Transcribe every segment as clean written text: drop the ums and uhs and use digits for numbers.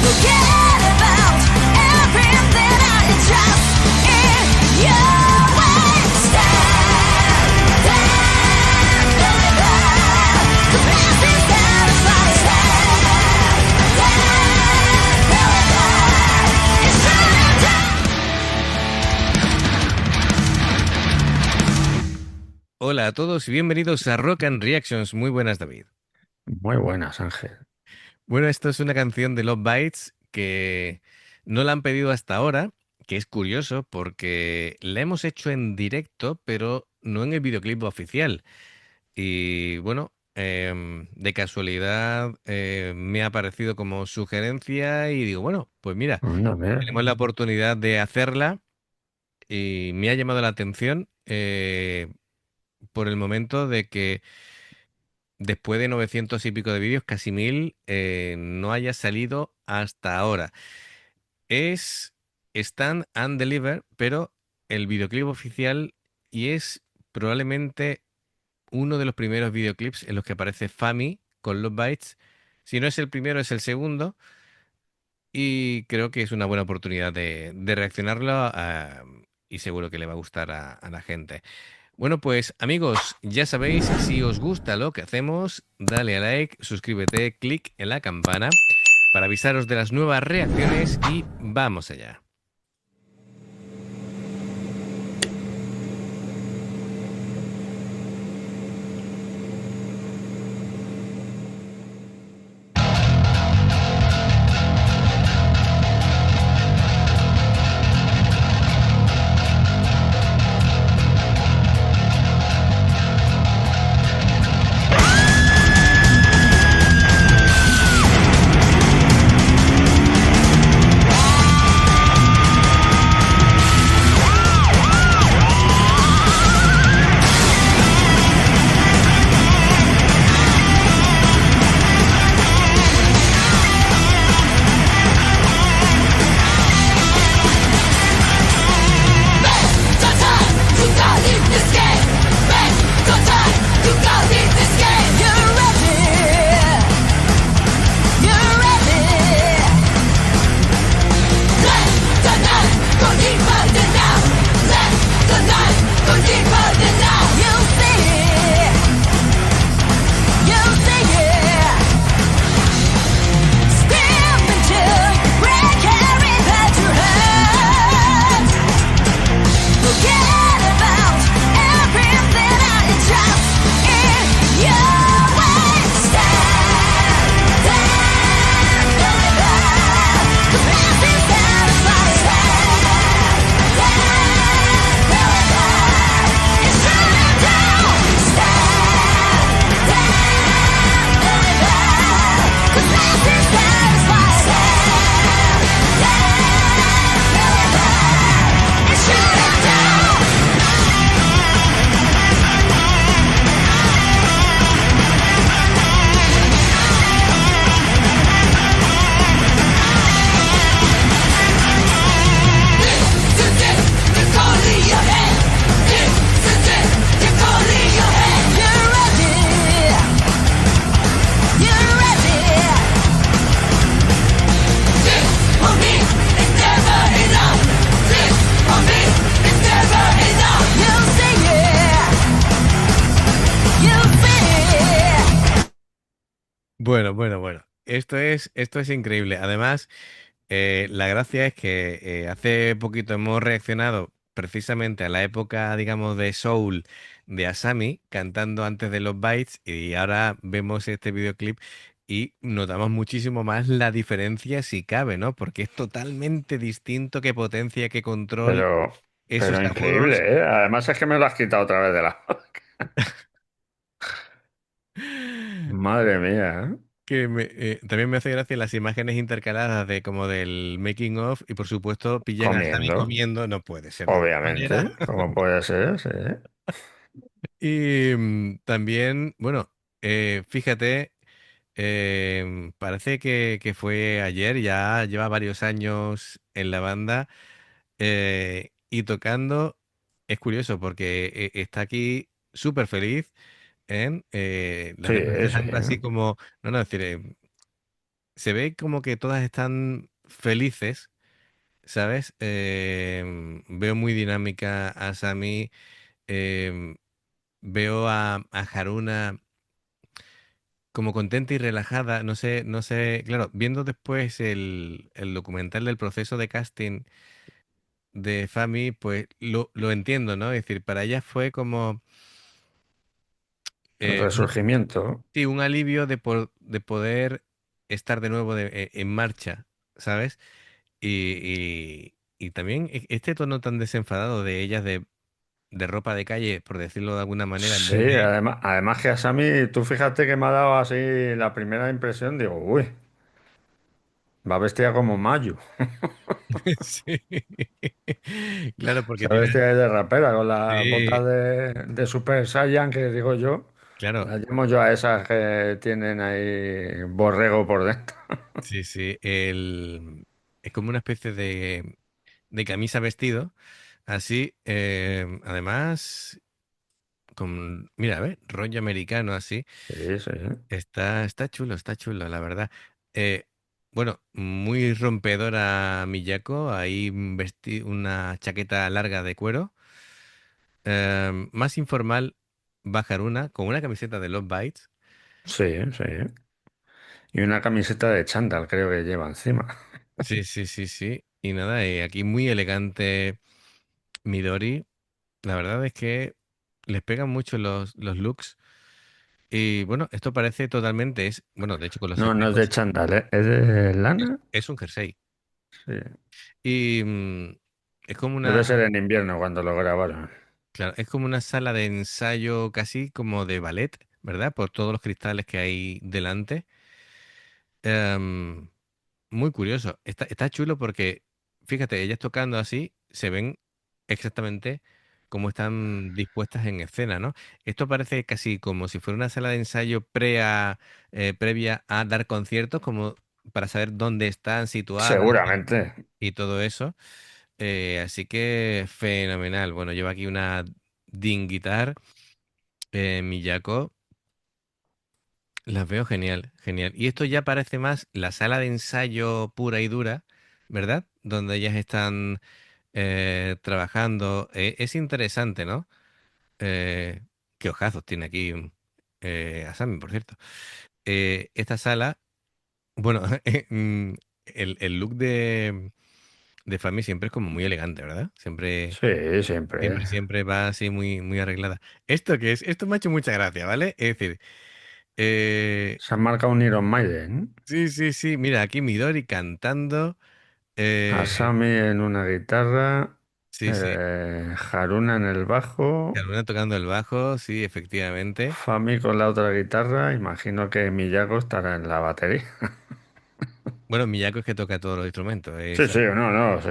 Forget about everything I trust in you. Stand, stand, deliver. The past is satisfied. Stand, stand, deliver. It's running down. Hola a todos y bienvenidos a Rock and Reactions. Muy buenas, David. Muy buenas, Ángel. Bueno, esto es una canción de Love Bites que no la han pedido hasta ahora, que es curioso porque la hemos hecho en directo, pero no en el videoclip oficial. Y bueno, de casualidad me ha aparecido como sugerencia y digo, bueno, pues mira, Anda, mira. tenemos la oportunidad de hacerla y me ha llamado la atención por el momento de que después de 900 y pico de vídeos, casi 1000, no haya salido hasta ahora. Es Stand and Deliver, pero el videoclip oficial y es probablemente uno de los primeros videoclips en los que aparece Fami con Love Bites. Si no es el primero, es el segundo. Y creo que es una buena oportunidad de reaccionarlo y seguro que le va a gustar a la gente. Bueno, pues amigos, ya sabéis, si os gusta lo que hacemos, dale a like, suscríbete, clic en la campana para avisaros de las nuevas reacciones y vamos allá. Forget about everything I trust in you. Stand, stand, deliver. The past is satisfied. Stand, deliver. It's running down. Stand, deliver. The past is satisfied. Deliver. It's running down. Bueno, bueno, bueno. Esto es increíble. Además, la gracia es que hace poquito hemos reaccionado precisamente a la época, digamos, de Soul de Asami, cantando antes de los Bites, y ahora vemos este videoclip y notamos muchísimo más la diferencia, si cabe, ¿no? Porque es totalmente distinto, qué potencia, qué control, Pero, esos pero increíble, agudos. ¿eh? Además es que me lo has quitado otra vez de la... Madre mía, ¿eh? También me hace gracia las imágenes intercaladas de como del making of y por supuesto pillan a Sammy Comiendo, comiendo, no puede ser de otra manera. obviamente. ¿Cómo puede ser? Sí. Y también, bueno, fíjate, parece que fue ayer, ya lleva varios años en la banda y tocando. Es curioso porque está aquí súper feliz en las Sí, demás sí. dejan así como, no, no, es decir, se ve como que todas están felices, ¿sabes? Veo muy dinámica a Sami, em, veo a Haruna como contenta y relajada, no sé, no sé, claro, viendo después el documental del proceso de casting de Fami, pues lo entiendo, ¿no? Es decir, para ella fue como El eh, un, resurgimiento. sí, un alivio de poder estar de nuevo en marcha, ¿sabes? Y también este tono tan desenfadado de ellas de ropa de calle, por decirlo de alguna manera, en Sí, vez de... además que a Sammy, tú fíjate que me ha dado así la primera impresión, digo, uy, va vestida como Mayu. Sí. Claro, porque Se tiene... vestida ahí de rapera con las botas Sí, de Super Saiyan, que digo yo. claro, Las llamo yo a esas que tienen ahí borrego por dentro. sí, sí. Es como una especie de camisa vestido, así, además, con, mira, a ver, rollo americano así. Sí, sí. Está chulo, la verdad. Eh, bueno, muy rompedora Miyako, ahí una chaqueta larga de cuero. Más informal Bajaruna, con una camiseta de Love Bites. Sí, sí. Y una camiseta de chándal creo que lleva encima. Sí, sí, sí, sí. Y nada, aquí muy elegante Midori. La verdad es que les pegan mucho los looks. Y bueno, esto parece totalmente, bueno, de hecho con los No, no es de espejos, chándal, ¿eh? ¿Es de lana? es un jersey. Sí. Y es como Debe una, ser en invierno cuando lo grabaron. claro, es como una sala de ensayo casi como de ballet, ¿verdad? Por todos los cristales que hay delante. Em, Muy curioso. Está chulo porque, fíjate, ellas tocando así se ven exactamente cómo están dispuestas en escena, ¿no? Esto parece casi como si fuera una sala de ensayo previa a dar conciertos, como para saber dónde están situadas Seguramente. y todo eso. Así que fenomenal. Bueno, llevo aquí una Din Guitar, Miyako. Las veo genial, genial. Y esto ya parece más la sala de ensayo pura y dura, ¿verdad? Donde ellas están trabajando. Es interesante, ¿no? Qué ojazos tiene aquí Asami, por cierto. Esta sala, bueno, el look de Fami siempre es como muy elegante, ¿verdad? Siempre, Sí, siempre. siempre, siempre va así muy, muy arreglada. ¿Esto qué es? Esto me ha hecho mucha gracia, ¿vale? Es decir, eh, Se han marcado un Iron Maiden. sí, sí, sí. Mira, aquí Midori cantando. eh, Asami en una guitarra. sí, sí. Haruna en el bajo. Carmona tocando el bajo, sí, efectivamente. Fami con la otra guitarra. Imagino que Miyako estará en la batería. Bueno, Miyako es que toca todos los instrumentos. Sí, sí, no, no, sí.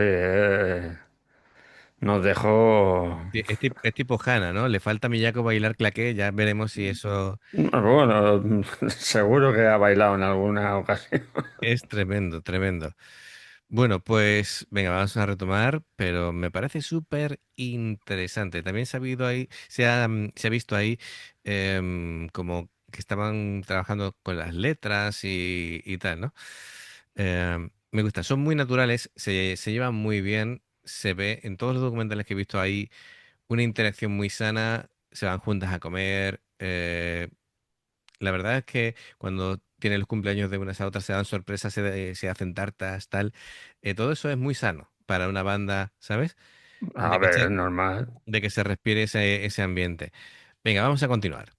Nos dejó. Es tipo Hana, ¿no? Le falta a Miyako bailar claqué. Ya veremos si eso Bueno, seguro que ha bailado en alguna ocasión. es tremendo, tremendo. Bueno, pues venga, vamos a retomar, pero me parece súper interesante. También se ha habido ahí, se ha visto ahí como que estaban trabajando con las letras y tal, ¿no? Me gusta, son muy naturales, se llevan muy bien, se ve en todos los documentales que he visto ahí una interacción muy sana, se van juntas a comer. La verdad es que cuando tienen los cumpleaños de unas a otras se dan sorpresas, se hacen tartas, tal. Todo eso es muy sano para una banda, ¿sabes? A De que ver, es se, normal. de que se respire ese ambiente. Venga, vamos a continuar.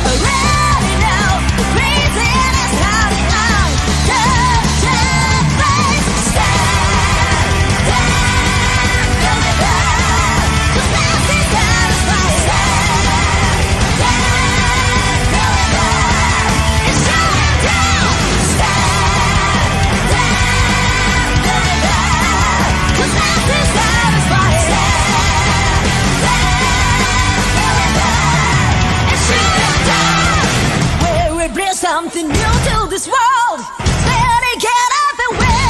Already know the something new to this world. Steady, get up and will.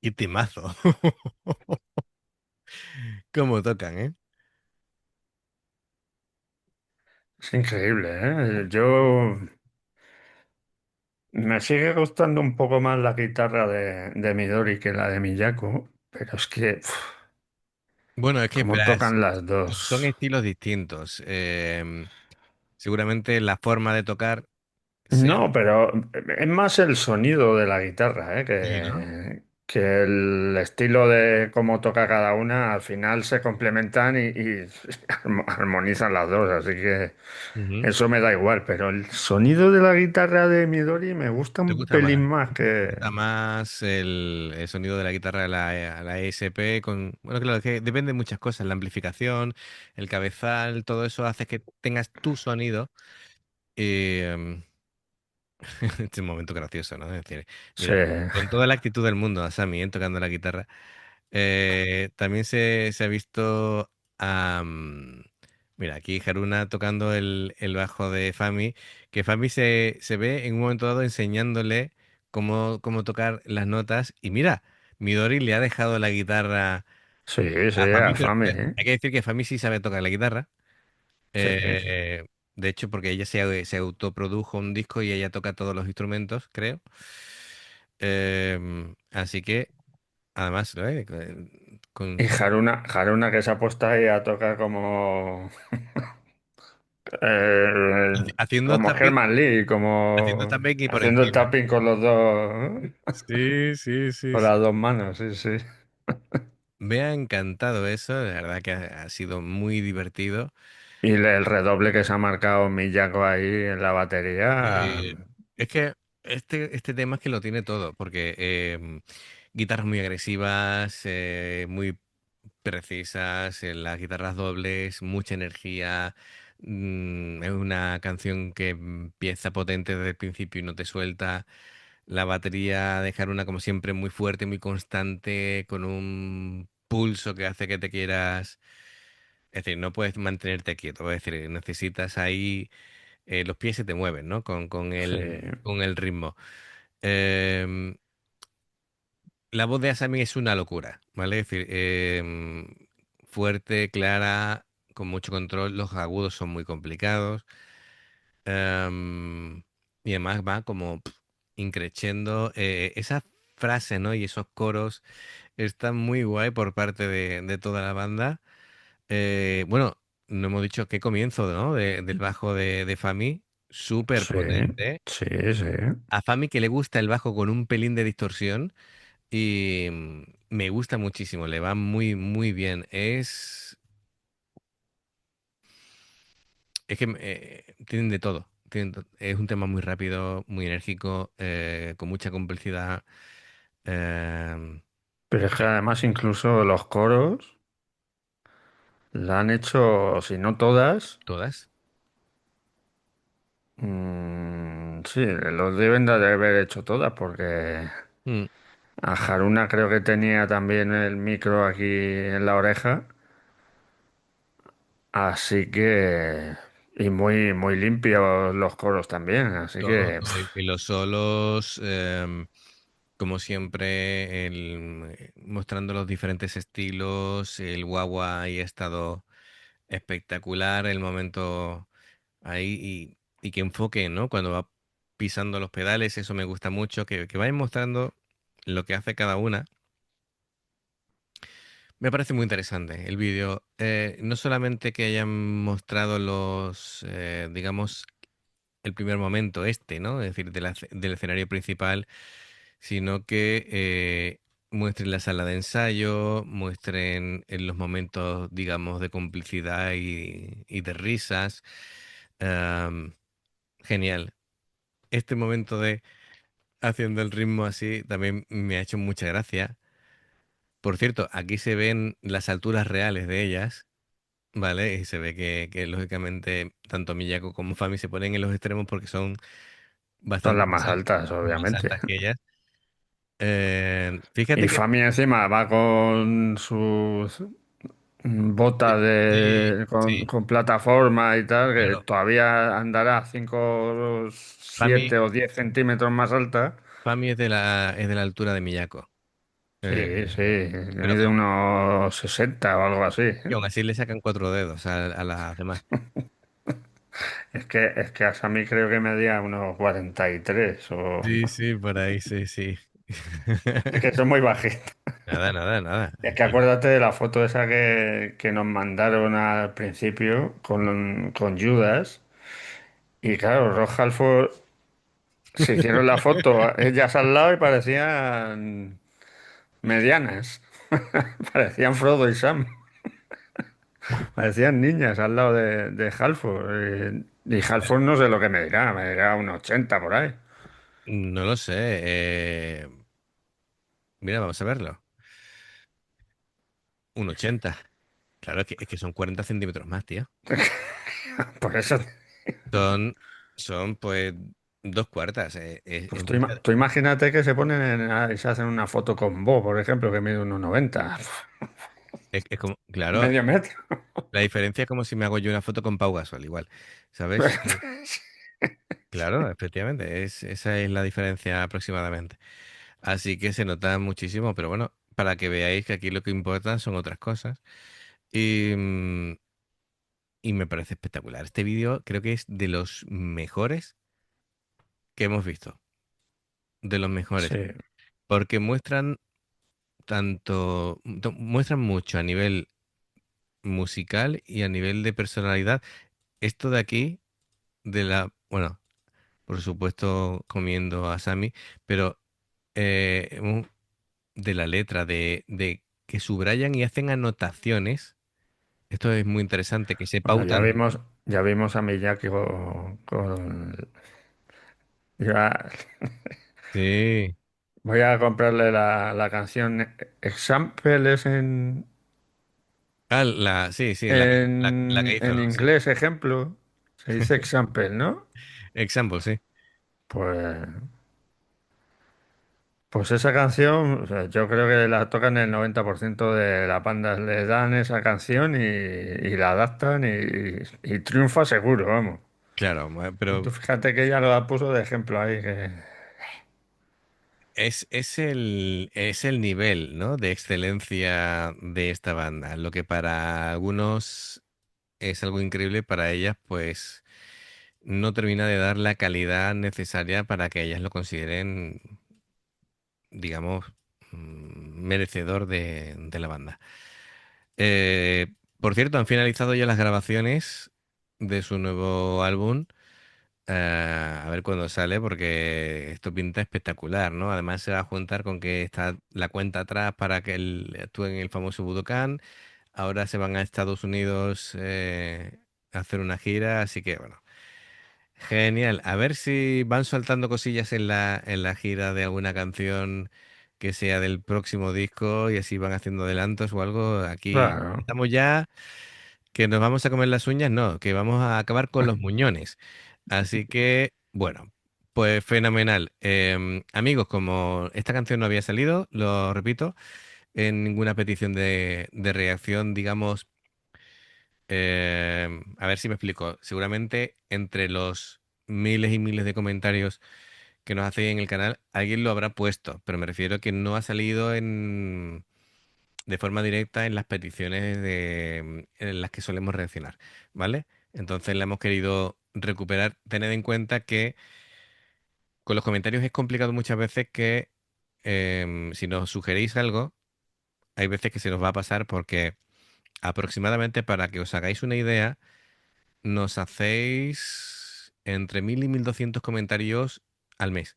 Y timazo. Cómo tocan, ¿eh? Es increíble, ¿eh? Yo me sigue gustando un poco más la guitarra de Midori que la de Miyako, pero es que Bueno, es que cómo verás, tocan las son dos. estilos distintos. Seguramente la forma de tocar sea. No, pero es más el sonido de la guitarra, ¿eh? Sí, ¿no? Que el estilo de cómo toca cada una, al final se complementan y armonizan las dos, así que Ujú. eso me da igual, pero el sonido de la guitarra de Midori me gusta ¿Te un gusta más? pelín más ¿Te que... gusta más el sonido de la guitarra de la ESP con... Bueno, claro, es que depende de muchas cosas, la amplificación, el cabezal, todo eso hace que tengas tu sonido. em, este es un momento gracioso, ¿no? Es decir, Sí, mira, con toda la actitud del mundo, a Sammy, tocando la guitarra. También se ha visto a... mira, aquí Haruna tocando el bajo de Fami, que Fami se ve en un momento dado enseñándole cómo tocar las notas. Y mira, Midori le ha dejado la guitarra sí, sí, a Fami, pero Afame, ¿eh? hay que decir que Fami sí sabe tocar la guitarra. Sí. Eh, de hecho, porque ella se autoprodujo un disco y ella toca todos los instrumentos, creo. Así que, además, ¿lo Y Haruna que se ha puesto ahí a tocar eh, haciendo como tapping, Herman Lee, haciendo como tapping y por haciendo el encima. tapping con los dos, Sí, sí, sí, con sí. las dos manos, sí, sí. Me ha encantado eso, la verdad que ha sido muy divertido. Y el redoble que se ha marcado Miyako ahí en la batería. Eh, es que este tema es que lo tiene todo, porque guitarras muy agresivas, muy precisas, las guitarras dobles, mucha energía. Es una canción que empieza potente desde el principio y no te suelta. La batería dejar una como siempre muy fuerte, muy constante, con un pulso que hace que te quieras. Es decir, no puedes mantenerte quieto. Es decir, necesitas ahí, los pies se te mueven, ¿no? Sí. Con el ritmo. Em, la voz de Asami es una locura, ¿vale? Es decir, fuerte, clara, con mucho control. Los agudos son muy complicados. em, y además va como... increciendo. Esas frases, ¿no? Y esos coros están muy guay por parte de toda la banda. Bueno, no hemos dicho qué comienzo, ¿no? Del bajo de Fami, súper Sí, potente. sí, sí. A Fami que le gusta el bajo con un pelín de distorsión y me gusta muchísimo, le va muy, muy bien. Es que tienen de todo. Es un tema muy rápido, muy enérgico, con mucha complicidad. em, Pero es que además incluso los coros la han hecho, si no todas, todas. sí, los deben de haber hecho todas, porque Mm, a Haruna creo que tenía también el micro aquí en la oreja, así que... Y muy, muy limpios los coros también, así todo, que... todo. Y los solos, como siempre, mostrando los diferentes estilos. El guagua ahí ha estado espectacular. El momento ahí y que enfoque, ¿no? Cuando va pisando los pedales, eso me gusta mucho. Que vayan mostrando lo que hace cada una. Me parece muy interesante el vídeo. No solamente que hayan mostrado digamos, el primer momento este, ¿no? Es decir, del escenario principal, sino que muestren la sala de ensayo, muestren en los momentos, digamos, de complicidad y de risas. Am, Genial. Este momento de haciendo el ritmo así también me ha hecho mucha gracia. Por cierto, aquí se ven las alturas reales de ellas. Vale, y se ve que lógicamente tanto Miyako como Fami se ponen en los extremos porque son Son bastante las más altas, más obviamente. altas que ellas. Fíjate Y que Fami encima va con sus botas sí, con, sí, con plataforma y tal, que claro. todavía andará 5 Fami, 7 o 10 centímetros más alta. Fami es de la altura de Miyako. Eh, Sí, sí, pero mide unos 60 o algo así, y ¿eh? aún así le sacan cuatro dedos a las demás. Es que a Sami creo que medía unos 43 o... Sí, sí, por ahí, sí, sí. Es que son muy bajitos. Nada, nada, nada. Es que acuérdate de la foto esa que nos mandaron al principio con Judas. Y claro, Roja Halford se hicieron la foto ellas al lado y parecían medianas. Parecían Frodo y Sam. Parecían niñas al lado de Halford. Y Halford no sé lo que me dirá un 80 por ahí. No lo sé. Mira, vamos a verlo. Un 80. Claro, es que son 40 centímetros más, tío. Por eso, Son, son pues dos cuartas. pues tú imagínate que se ponen y se hacen una foto con Bo, por ejemplo, que mide unos 90. es como, claro, Medio metro. la diferencia es como si me hago yo una foto con Pau Gasol, igual. ¿Sabes? Claro, efectivamente, esa es la diferencia aproximadamente. Así que se nota muchísimo, pero bueno, para que veáis que aquí lo que importa son otras cosas. Y, y me parece espectacular. Este vídeo creo que es de los mejores que hemos visto. De los mejores. Sí, Porque muestran mucho a nivel musical y a nivel de personalidad. Esto de aquí, bueno, por supuesto comiendo a Sammy, pero de la letra, de que subrayan y hacen anotaciones. Esto es muy interesante, que se bueno, pautan. ya vimos a Miyaki ya- Sí. voy a comprarle la canción Examples Sí, sí, la que en hizo, sí. inglés, ejemplo. Se dice example, ¿no? Example, sí. Pues, pues esa canción, o sea, yo creo que la tocan el 90% de las bandas, le dan esa canción y la adaptan y triunfa seguro, vamos. Claro, Y tú pero fíjate que ella lo puso de ejemplo ahí, que... es el nivel, ¿no? De excelencia de esta banda. Lo que para algunos es algo increíble, para ellas, pues no termina de dar la calidad necesaria para que ellas lo consideren, digamos, merecedor de la banda. Eh, por cierto, han finalizado ya las grabaciones de su nuevo álbum. A ver cuándo sale, porque esto pinta espectacular, ¿no? Además se va a juntar con que está la cuenta atrás para que él actúe en el famoso Budokan. Ahora se van a Estados Unidos a hacer una gira, así que bueno, genial. A ver si van soltando cosillas en la gira de alguna canción que sea del próximo disco y así van haciendo adelantos o algo. Aquí Claro. estamos ya que nos vamos a comer las uñas, no, que vamos a acabar con los muñones. Así que, bueno, pues fenomenal. Amigos, como esta canción no había salido, lo repito, en ninguna petición de reacción, digamos, a ver si me explico. Seguramente entre los miles y miles de comentarios que nos hacéis en el canal, alguien lo habrá puesto, pero me refiero a que no ha salido de forma directa en las peticiones en las que solemos reaccionar, ¿vale? Entonces la hemos querido recuperar. Tened en cuenta que con los comentarios es complicado muchas veces que si nos sugerís algo, hay veces que se nos va a pasar porque aproximadamente para que os hagáis una idea, nos hacéis entre 1000 y 1200 comentarios al mes.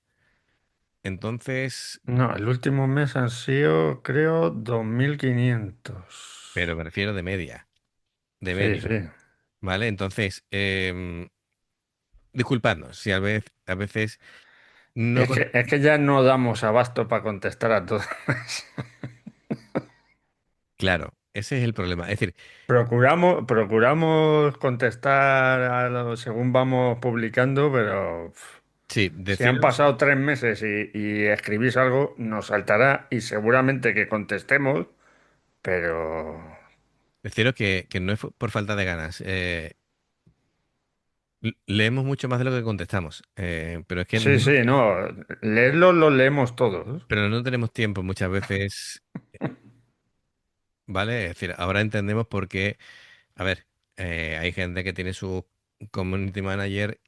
Entonces, No, el último mes han sido, creo, 2500. pero me refiero de media, de Sí, media, sí. ¿vale? Entonces, disculpadnos si a veces no... Es que ya no damos abasto para contestar a todos. Claro, ese es el problema. Es decir, Procuramos contestar según vamos publicando, pero sí, si han deciros, pasado 3 meses y escribís algo, nos saltará y seguramente que contestemos, pero deciros que no es por falta de ganas. Leemos mucho más de lo que contestamos, pero es que sí, sí, no, leerlos los leemos todos. pero no tenemos tiempo muchas veces, ¿vale? Es decir, ahora entendemos por qué, a ver, hay gente que tiene su community manager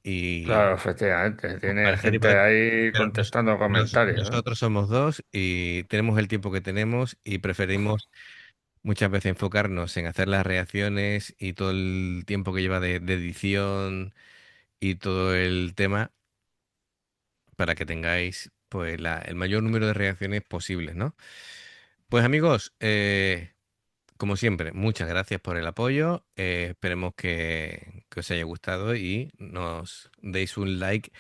Claro, y efectivamente, tiene para este tipo gente de... ahí Pero contestando comentarios, ¿eh? nosotros somos dos y tenemos el tiempo que tenemos y preferimos muchas veces enfocarnos en hacer las reacciones y todo el tiempo que lleva de edición y todo el tema para que tengáis pues el mayor número de reacciones posibles, ¿no? Pues amigos, como siempre, muchas gracias por el apoyo. Esperemos que os haya gustado y nos deis un like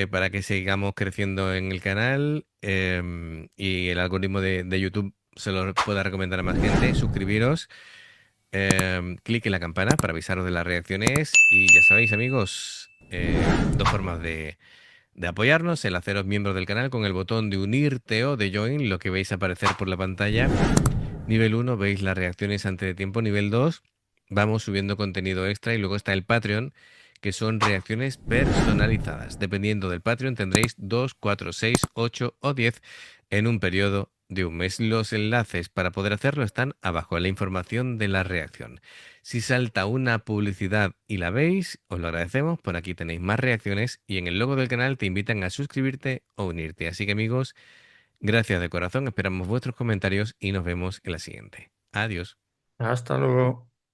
para que sigamos creciendo en el canal y el algoritmo de YouTube se lo pueda recomendar a más gente. Suscribiros. Clic en la campana para avisaros de las reacciones y ya sabéis amigos, dos formas de apoyarnos, el haceros miembros del canal con el botón de unirte o de join, lo que veis aparecer por la pantalla. Nivel 1 veis las reacciones antes de tiempo, nivel 2 vamos subiendo contenido extra y luego está el Patreon, que son reacciones personalizadas. Dependiendo del Patreon tendréis 2, 4, 6, 8 o 10 en un periodo de un mes. Los enlaces para poder hacerlo están abajo en la información de la reacción. Si salta una publicidad y la veis, os lo agradecemos. Por aquí tenéis más reacciones y en el logo del canal te invitan a suscribirte o unirte. Así que amigos, gracias de corazón, esperamos vuestros comentarios y nos vemos en la siguiente. Adiós. Hasta luego.